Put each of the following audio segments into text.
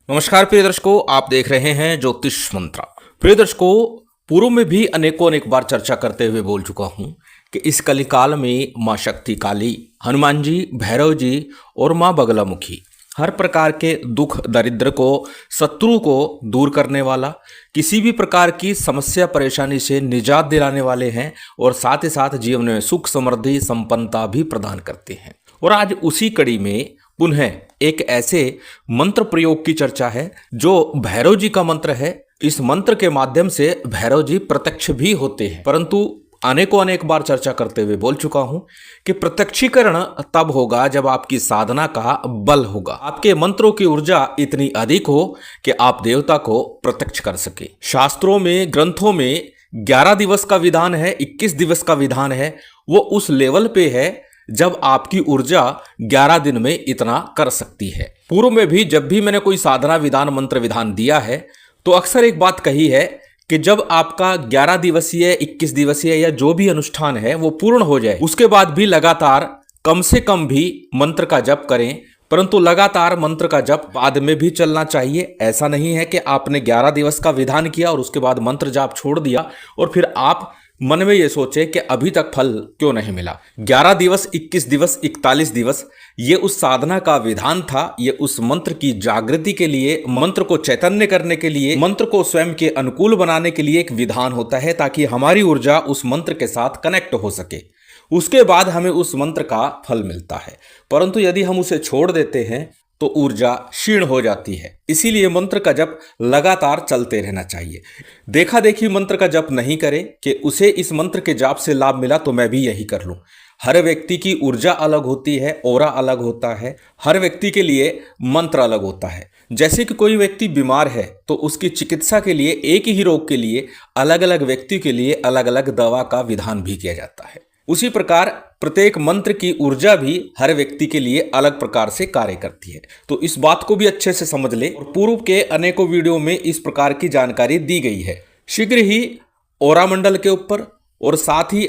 नमस्कार प्रिय दर्शकों, आप देख रहे हैं ज्योतिष मंत्रा। प्रिय दर्शकों, पूर्व में भी अनेक बार चर्चा करते हुए बोल चुका हूं कि इस कलिकाल में माँ शक्ति काली, हनुमान जी, भैरव जी और माँ बगलामुखी हर प्रकार के दुख दरिद्र को, शत्रु को दूर करने वाला, किसी भी प्रकार की समस्या परेशानी से निजात दिलाने वाले हैं और साथ ही साथ जीवन में सुख समृद्धि संपन्नता भी प्रदान करते हैं। और आज उसी कड़ी में पुनः एक ऐसे मंत्र प्रयोग की चर्चा है जो भैरव जी का मंत्र है। इस मंत्र के माध्यम से भैरव जी प्रत्यक्ष भी होते हैं, परंतु अनेक बार चर्चा करते हुए बोल चुका हूं कि प्रत्यक्षीकरण तब होगा जब आपकी साधना का बल होगा, आपके मंत्रों की ऊर्जा इतनी अधिक हो कि आप देवता को प्रत्यक्ष कर सके। शास्त्रों में, ग्रंथों में 11 दिवस का विधान है, 21 दिवस का विधान है। वो उस लेवल पे है जब आपकी ऊर्जा 11 दिन में इतना कर सकती है। पूर्व में भी जब भी मैंने कोई साधना विधान मंत्र विधान दिया है तो अक्सर एक बात कही है कि जब आपका 11 दिवसीय, 21 दिवसीय या जो भी अनुष्ठान है वो पूर्ण हो जाए, उसके बाद भी लगातार कम से कम भी मंत्र का जप करें, परंतु लगातार मंत्र का जप बाद में भी चलना चाहिए। ऐसा नहीं है कि आपने 11 दिवस का विधान किया और उसके बाद मंत्र जाप छोड़ दिया और फिर आप मन में ये सोचे कि अभी तक फल क्यों नहीं मिला। 11 दिवस, 21 दिवस, 41 दिवस ये उस साधना का विधान था। ये उस मंत्र की जागृति के लिए, मंत्र को चैतन्य करने के लिए, मंत्र को स्वयं के अनुकूल बनाने के लिए एक विधान होता है, ताकि हमारी ऊर्जा उस मंत्र के साथ कनेक्ट हो सके। उसके बाद हमें उस मंत्र का फल मिलता है। परंतु यदि हम उसे छोड़ देते हैं तो ऊर्जा क्षीण हो जाती है। इसीलिए मंत्र का जप लगातार चलते रहना चाहिए। देखा देखी मंत्र का जप नहीं करें कि उसे इस मंत्र के जाप से लाभ मिला तो मैं भी यही कर लूं। हर व्यक्ति की ऊर्जा अलग होती है, ऑरा अलग होता है। हर व्यक्ति के लिए मंत्र अलग होता है। जैसे कि कोई व्यक्ति बीमार है तो उसकी चिकित्सा के लिए, एक ही रोग के लिए अलग अलग व्यक्ति के लिए अलग अलग दवा का विधान भी किया जाता है। उसी प्रकार प्रत्येक मंत्र की ऊर्जा भी हर व्यक्ति के लिए अलग प्रकार से कार्य करती है। तो इस बात को भी अच्छे से समझ ले। और पूर्व के अनेकों वीडियो में इस प्रकार की जानकारी दी गई है। शीघ्र ही ओरा मंडल के ऊपर और साथ ही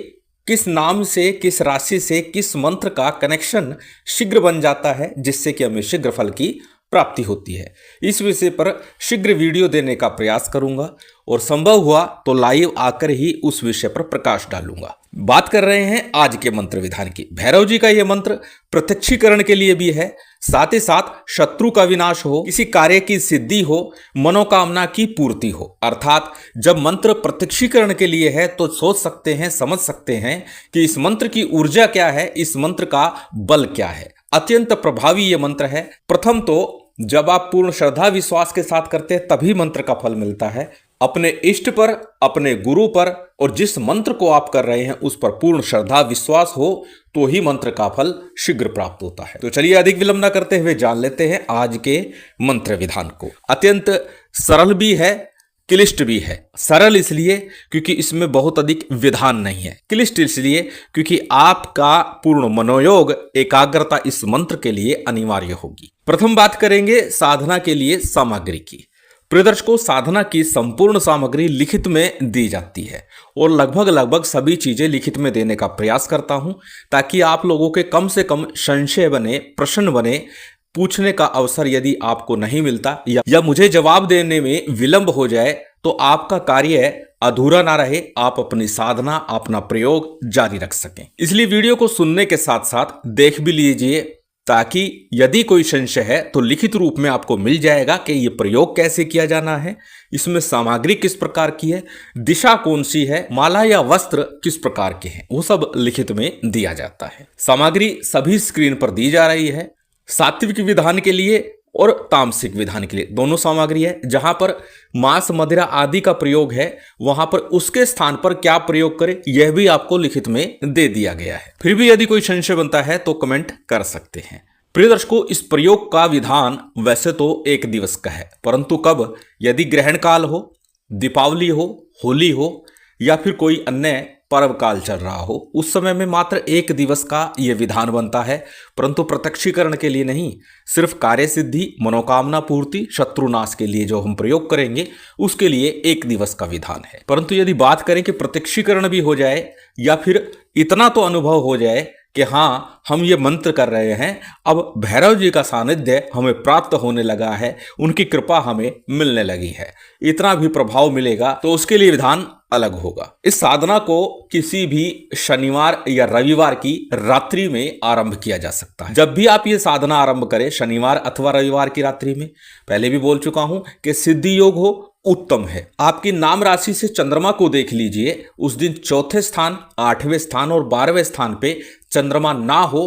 किस नाम से, किस राशि से, किस मंत्र का कनेक्शन शीघ्र बन जाता है जिससे कि हमें शीघ्र फल की प्राप्ति होती है, इस विषय पर शीघ्र वीडियो देने का प्रयास करूंगा और संभव हुआ तो लाइव आकर ही उस विषय पर प्रकाश डालूंगा। बात कर रहे हैं आज के मंत्र विधान की। भैरव जी का यह मंत्र प्रत्यक्षीकरण के लिए भी है, साथ ही साथ शत्रु का विनाश हो, किसी कार्य की सिद्धि हो, मनोकामना की पूर्ति हो। अर्थात जब मंत्र प्रत्यक्षीकरण के लिए है तो सोच सकते हैं, समझ सकते हैं कि इस मंत्र की ऊर्जा क्या है, इस मंत्र का बल क्या है। अत्यंत प्रभावी ये मंत्र है। प्रथम तो जब आप पूर्ण श्रद्धा विश्वास के साथ करते हैं तभी मंत्र का फल मिलता है। अपने इष्ट पर, अपने गुरु पर और जिस मंत्र को आप कर रहे हैं उस पर पूर्ण श्रद्धा विश्वास हो तो ही मंत्र का फल शीघ्र प्राप्त होता है। तो चलिए अधिक विलंब न करते हुए जान लेते हैं आज के मंत्र विधान को। अत्यंत सरल भी है, क्लिष्ट भी है। सरल इसलिए क्योंकि इसमें बहुत अधिक विधान नहीं है। क्लिष्ट इसलिए क्योंकि आपका पूर्ण मनोयोग, एकाग्रता इस मंत्र के लिए अनिवार्य होगी। प्रथम बात करेंगे साधना के लिए सामग्री की। प्रिय दर्शकों, साधना की संपूर्ण सामग्री लिखित में दी जाती है और लगभग सभी चीजें लिखित में देने का प्रयास करता हूं ताकि आप लोगों के कम से कम संशय बने, प्रश्न बने, पूछने का अवसर यदि आपको नहीं मिलता या मुझे जवाब देने में विलंब हो जाए तो आपका कार्य अधूरा ना रहे, आप अपनी साधना, अपना प्रयोग जारी रख सकें। इसलिए वीडियो को सुनने के साथ साथ देख भी लीजिए ताकि यदि कोई संशय है तो लिखित रूप में आपको मिल जाएगा कि यह प्रयोग कैसे किया जाना है, इसमें सामग्री किस प्रकार की है, दिशा कौन सी है, माला या वस्त्र किस प्रकार के हैं, वो सब लिखित में दिया जाता है। सामग्री सभी स्क्रीन पर दी जा रही है। सात्विक विधान के लिए और तामसिक विधान के लिए दोनों सामग्री है। जहां पर मांस, मदिरा आदि का प्रयोग है वहां पर उसके स्थान पर क्या प्रयोग करें यह भी आपको लिखित में दे दिया गया है। फिर भी यदि कोई संशय बनता है तो कमेंट कर सकते हैं। प्रिय दर्शकों, इस प्रयोग का विधान वैसे तो 1 दिवस का है, परंतु कब, यदि ग्रहण काल हो, दीपावली हो, होली हो या फिर कोई अन्य पर्व काल चल रहा हो, उस समय में मात्र 1 दिवस का यह विधान बनता है, परंतु प्रत्यक्षीकरण के लिए नहीं, सिर्फ कार्य सिद्धि, मनोकामना पूर्ति, शत्रुनाश के लिए जो हम प्रयोग करेंगे उसके लिए 1 दिवस का विधान है। परंतु यदि बात करें कि प्रत्यक्षीकरण भी हो जाए या फिर इतना तो अनुभव हो जाए कि हाँ, हम ये मंत्र कर रहे हैं, अब भैरव जी का सानिध्य हमें प्राप्त होने लगा है, उनकी कृपा हमें मिलने लगी है, इतना भी प्रभाव मिलेगा, तो उसके लिए विधान अलग होगा। इस साधना को किसी भी शनिवार या रविवार की रात्रि में आरंभ किया जा सकता है। जब भी आप ये साधना आरंभ करें, शनिवार अथवा रविवार की रात्रि में, पहले भी बोल चुका हूं कि सिद्धि योग हो उत्तम है। आपकी नाम राशि से चंद्रमा को देख लीजिए, उस दिन चौथे स्थान, 8वें स्थान और 12वें स्थान पे चंद्रमा ना हो,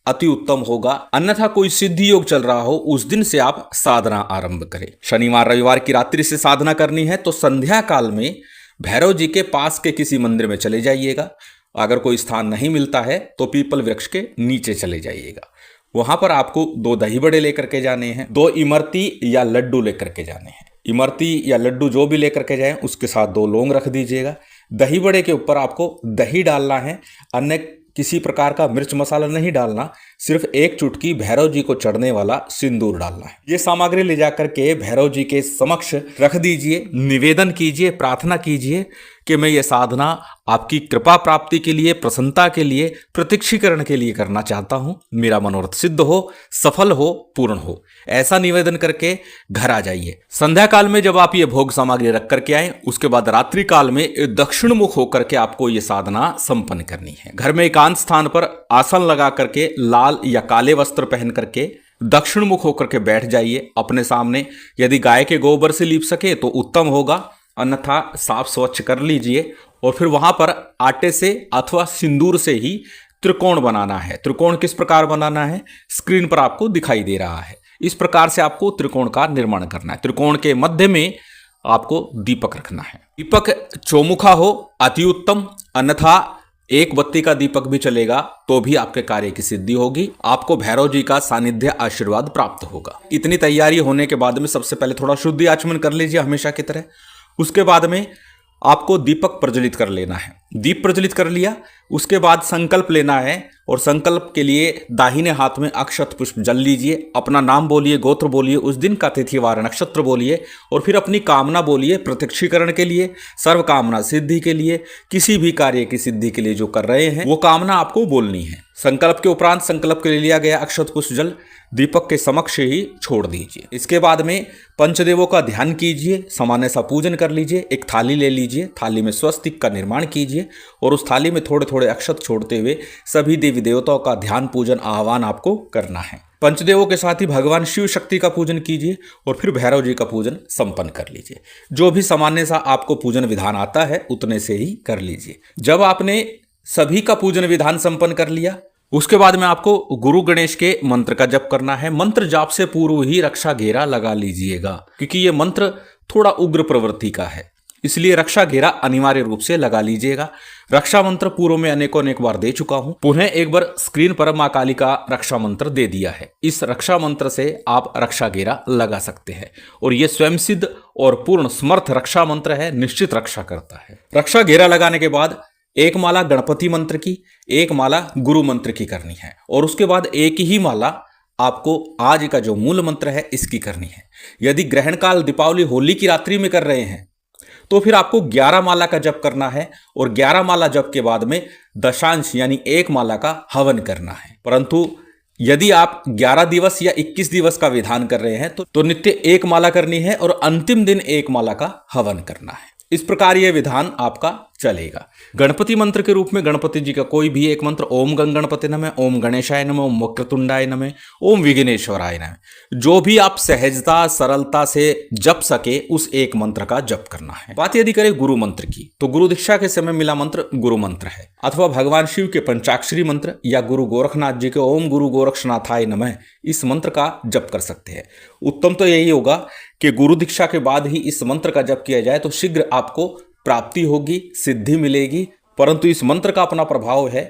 अति उत्तम होगा। अन्यथा कोई सिद्धि योग चल रहा हो, उस दिन से आप साधना आरंभ करें। शनिवार रविवार की रात्रि से साधना करनी है तो संध्या काल में भैरव जी के पास के किसी मंदिर में चले जाइएगा। अगर कोई स्थान नहीं मिलता है तो पीपल वृक्ष के नीचे चले जाइएगा। वहां पर आपको 2 दही बड़े लेकर के जाने हैं, 2 इमरती या लड्डू लेकर के जाने हैं। इमरती या लड्डू जो भी लेकर के जाएं, उसके साथ 2 लौंग रख दीजिएगा। दही बड़े के ऊपर आपको दही डालना है, अन्य किसी प्रकार का मिर्च मसाला नहीं डालना, सिर्फ 1 चुटकी भैरव जी को चढ़ने वाला सिंदूर डालना है। ये सामग्री ले जाकर के भैरव जी के समक्ष रख दीजिए, निवेदन कीजिए, प्रार्थना कीजिए कि मैं ये साधना आपकी कृपा प्राप्ति के लिए, प्रसन्नता के लिए, प्रत्यक्षीकरण के लिए करना चाहता हूं। मेरा मनोरथ सिद्ध हो, सफल हो, पूर्ण हो। ऐसा निवेदन करके घर आ जाइए। संध्या काल में जब आप ये भोग सामग्री रख करके आए, उसके बाद रात्रि काल में दक्षिण मुख होकर के आपको ये साधना संपन्न करनी है। घर में एकांत स्थान पर आसन लगा करके लाल या काले वस्त्र पहन करके दक्षिण मुख होकर के बैठ जाइए। अपने सामने यदि गाय के गोबर से लीप सके तो उत्तम होगा, अन्यथा साफ स्वच्छ कर लीजिए। और फिर वहां पर आटे से अथवा सिंदूर से ही त्रिकोण बनाना है। त्रिकोण किस प्रकार बनाना है, स्क्रीन पर आपको दिखाई दे रहा है। इस प्रकार से आपको त्रिकोण का निर्माण करना है। त्रिकोण के मध्य में आपको दीपक रखना है। दीपक चौमुखा हो अति उत्तम, अन्यथा 1 बत्ती का दीपक भी चलेगा तो भी आपके कार्य की सिद्धि होगी। आपको भैरव जी का सानिध्य आशीर्वाद प्राप्त होगा। इतनी तैयारी होने के बाद में सबसे पहले थोड़ा शुद्धि आचमन कर लीजिए हमेशा की तरह। उसके बाद में आपको दीपक प्रज्वलित कर लेना है। दीप प्रज्वलित कर लिया, उसके बाद संकल्प लेना है और संकल्प के लिए दाहिने हाथ में अक्षत पुष्प जल लीजिए। अपना नाम बोलिए, गोत्र बोलिए, उस दिन का तिथि वार नक्षत्र बोलिए और फिर अपनी कामना बोलिए। प्रत्यक्षीकरण के लिए, सर्व कामना सिद्धि के लिए, किसी भी कार्य की सिद्धि के लिए जो कर रहे हैं वो कामना आपको बोलनी है। संकल्प के उपरांत संकल्प के लिए लिया गया अक्षत पुष्प जल दीपक के समक्ष ही छोड़ दीजिए। इसके बाद में पंचदेवों का ध्यान कीजिए, सामान्य सा पूजन कर लीजिए। एक थाली ले लीजिए, थाली में स्वस्तिक का निर्माण कीजिए और उस थाली में थोड़े थोड़े अक्षत छोड़ते हुए सभी देवी देवताओं का ध्यान पूजन आह्वान आपको करना है। पंचदेवों के साथ ही भगवान शिव शक्ति का पूजन कीजिए और फिर भैरव जी का पूजन संपन्न कर लीजिए। जो भी सामान्य सा आपको पूजन विधान आता है उतने से ही कर लीजिए। जब आपने सभी का पूजन विधान संपन्न कर लिया, उसके बाद में आपको गुरु गणेश के मंत्र का जप करना है। मंत्र जाप से पूर्व ही रक्षा घेरा लगा लीजिएगा, क्योंकि ये मंत्र थोड़ा उग्र प्रवृत्ति का है, इसलिए रक्षा घेरा अनिवार्य रूप से लगा लीजिएगा। रक्षा मंत्र पूर्व में अनेक बार दे चुका हूं, पुनः एक बार स्क्रीन पर मां काली का रक्षा मंत्र दे दिया है। इस रक्षा मंत्र से आप रक्षा घेरा लगा सकते हैं और यह स्वयं सिद्ध और पूर्ण समर्थ रक्षा मंत्र है, निश्चित रक्षा करता है। रक्षा घेरा लगाने के बाद 1 माला गणपति मंत्र की, 1 माला गुरु मंत्र की करनी है और उसके बाद 1 ही माला आपको आज का जो मूल मंत्र है इसकी करनी है। यदि ग्रहण काल दीपावली होली की रात्रि में कर रहे हैं तो फिर आपको 11 माला का जप करना है और 11 माला जप के बाद में दशांश यानी 1 माला का हवन करना है। परंतु यदि आप 11 दिवस या 21 दिवस का विधान कर रहे हैं तो नित्य 1 माला करनी है और अंतिम दिन 1 माला का हवन करना है। इस प्रकार यह विधान आपका चलेगा। गणपति मंत्र के रूप में गणपति जी का कोई भी एक मंत्र, ओम गंग गणपति नमः, ओम गणेशाय नमः, ओम वक्रतुंडाय नमः, ओम विघ्नेश्वराय नमः, जो भी आप सहजता सरलता से जप सके उस एक मंत्र का जप करना है। बात यदि करें गुरु मंत्र की तो गुरु दीक्षा के समय मिला मंत्र गुरु मंत्र है, अथवा भगवान शिव के पंचाक्षरी मंत्र या गुरु गोरखनाथ जी के ओम गुरु गोरक्षनाथाय नमः इस मंत्र का जप कर सकते हैं। उत्तम तो यही होगा कि गुरु दीक्षा के बाद ही इस मंत्र का जप किया जाए तो शीघ्र आपको प्राप्ति होगी, सिद्धि मिलेगी। परंतु इस मंत्र का अपना प्रभाव है,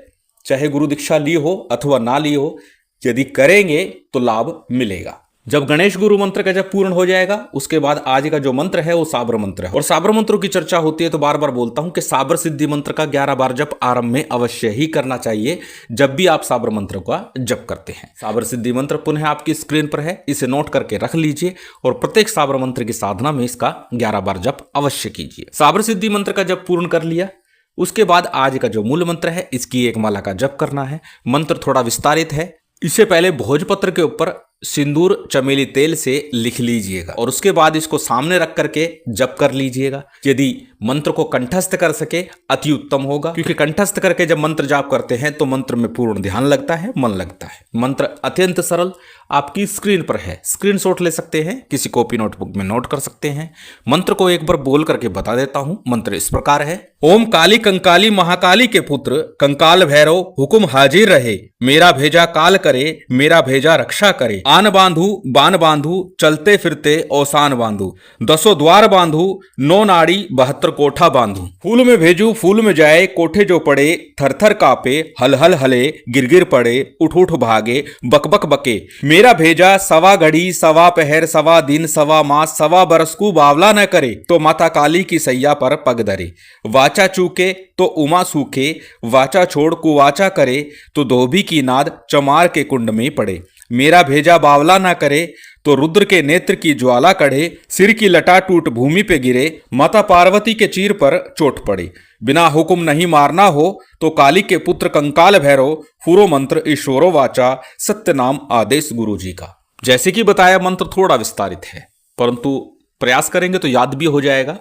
चाहे गुरु दीक्षा ली हो अथवा ना ली हो, यदि करेंगे तो लाभ मिलेगा। जब गणेश गुरु मंत्र का जब पूर्ण हो जाएगा उसके बाद आज का जो मंत्र है वो साबर मंत्र है। और साबर मंत्रों की चर्चा होती है तो बार बार बोलता हूं कि साबर सिद्धि मंत्र का 11 बार जप आरंभ में अवश्य ही करना चाहिए जब भी आप साबर मंत्र का जप करते हैं। साबर सिद्धि मंत्र पुनः आपकी स्क्रीन पर है, इसे नोट करके रख लीजिए और प्रत्येक साबर मंत्र की साधना में इसका 11 बार जप अवश्य कीजिए। साबर सिद्धि मंत्र का जप पूर्ण कर लिया, उसके बाद आज का जो मूल मंत्र है इसकी एक माला का जप करना है। मंत्र थोड़ा विस्तारित है। इससे पहले भोजपत्र के ऊपर सिंदूर चमेली तेल से लिख लीजिएगा और उसके बाद इसको सामने रख करके जप कर लीजिएगा। यदि मंत्र को कंठस्थ कर सके अति उत्तम होगा, क्योंकि कंठस्थ करके जब मंत्र जाप करते हैं तो मंत्र में पूर्ण ध्यान लगता है, मन लगता है। मंत्र अत्यंत सरल आपकी स्क्रीन पर है, स्क्रीनशॉट ले सकते हैं, किसी कॉपी नोटबुक में नोट कर सकते हैं। मंत्र को एक बार बोल करके बता देता हूं। मंत्र इस प्रकार है। ओम काली कंकाली महाकाली के पुत्र कंकाल भैरव हुकुम हाजिर रहे, मेरा भेजा काल करे, मेरा भेजा रक्षा करे। आन बांधू बान बांधू, चलते फिरते औसान बांधू, 10 द्वार बांधू, 9 नाड़ी 72 कोठा बांधू। फूल में भेजू फूल में जाए, कोठे जो पड़े थर थर कापे, हल हल हले गिर गिर पड़े, उठ उठ भागे बक बक बके। मेरा भेजा सवा घड़ी सवा पहर सवा दिन सवा मास सवा बरस को बावला न करे, तो माता काली की सैया पर पग धरे। वाचा चूके तो उमा सूखे, वाचा छोड़ कुवाचा करे, तो धोबी की नाद चमार के कुंड में पड़े। मेरा भेजा बावला ना करे, तो रुद्र के नेत्र की ज्वाला कढ़े, सिर की लटा टूट भूमि पे गिरे, माता पार्वती के चीर पर चोट पड़े। बिना हुक्म नहीं मारना हो, तो काली के पुत्र कंकाल भैरव, फूरो मंत्र ईश्वरो वाचा, सत्य नाम आदेश गुरु जी का। जैसे कि बताया मंत्र थोड़ा विस्तारित है, परंतु प्रयास करेंगे तो याद भी हो जाएगा।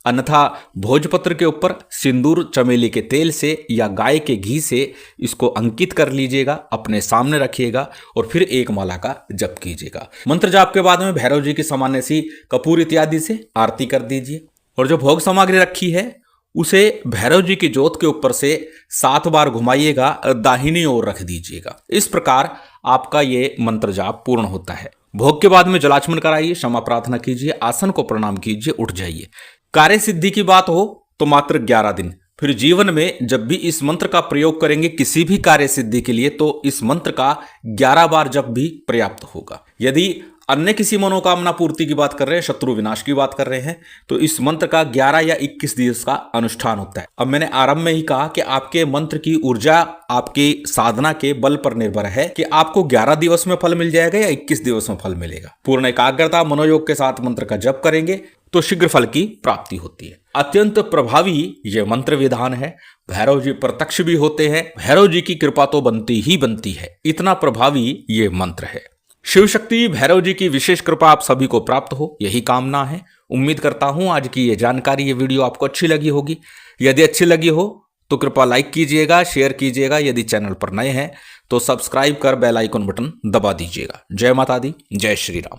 अन्यथा भोजपत्र के ऊपर सिंदूर चमेली के तेल से या गाय के घी से इसको अंकित कर लीजिएगा, अपने सामने रखिएगा और फिर एक माला का जप कीजिएगा। मंत्र जाप के बाद में भैरव जी की सामान्य सी कपूर इत्यादि से आरती कर दीजिए और जो भोग सामग्री रखी है उसे भैरव जी की जोत के ऊपर से 7 बार घुमाइएगा, दाहिनी ओर रख दीजिएगा। इस प्रकार आपका ये मंत्र जाप पूर्ण होता है। भोग के बाद में जलाचमन कराइए, क्षमा प्रार्थना कीजिए, आसन को प्रणाम कीजिए, उठ जाइए। कार्य सिद्धि की बात हो तो मात्र 11 दिन। फिर जीवन में जब भी इस मंत्र का प्रयोग करेंगे किसी भी कार्य सिद्धि के लिए, तो इस मंत्र का 11 बार जप भी पर्याप्त होगा। यदि अन्य किसी मनोकामना पूर्ति की बात कर रहे हैं, शत्रु विनाश की बात कर रहे हैं, तो इस मंत्र का 11 या 21 दिवस का अनुष्ठान होता है। अब मैंने आरंभ में ही कहा कि आपके मंत्र की ऊर्जा आपकी साधना के बल पर निर्भर है कि आपको 11 दिवस में फल मिल जाएगा या 21 दिवस में फल मिलेगा। पूर्ण एकाग्रता मनोयोग के साथ मंत्र का जप करेंगे तो शीघ्र फल की प्राप्ति होती है। अत्यंत प्रभावी यह मंत्र विधान है। भैरव जी प्रत्यक्ष भी होते हैं, भैरव जी की कृपा तो बनती ही बनती है, इतना प्रभावी ये मंत्र है। शिव शक्ति भैरव जी की विशेष कृपा आप सभी को प्राप्त हो, यही कामना है। उम्मीद करता हूं आज की ये जानकारी, ये वीडियो आपको अच्छी लगी होगी। यदि अच्छी लगी हो तो कृपया लाइक कीजिएगा, शेयर कीजिएगा। यदि चैनल पर नए हैं तो सब्सक्राइब कर बेल आइकन बटन दबा दीजिएगा। जय माता दी, जय श्री राम।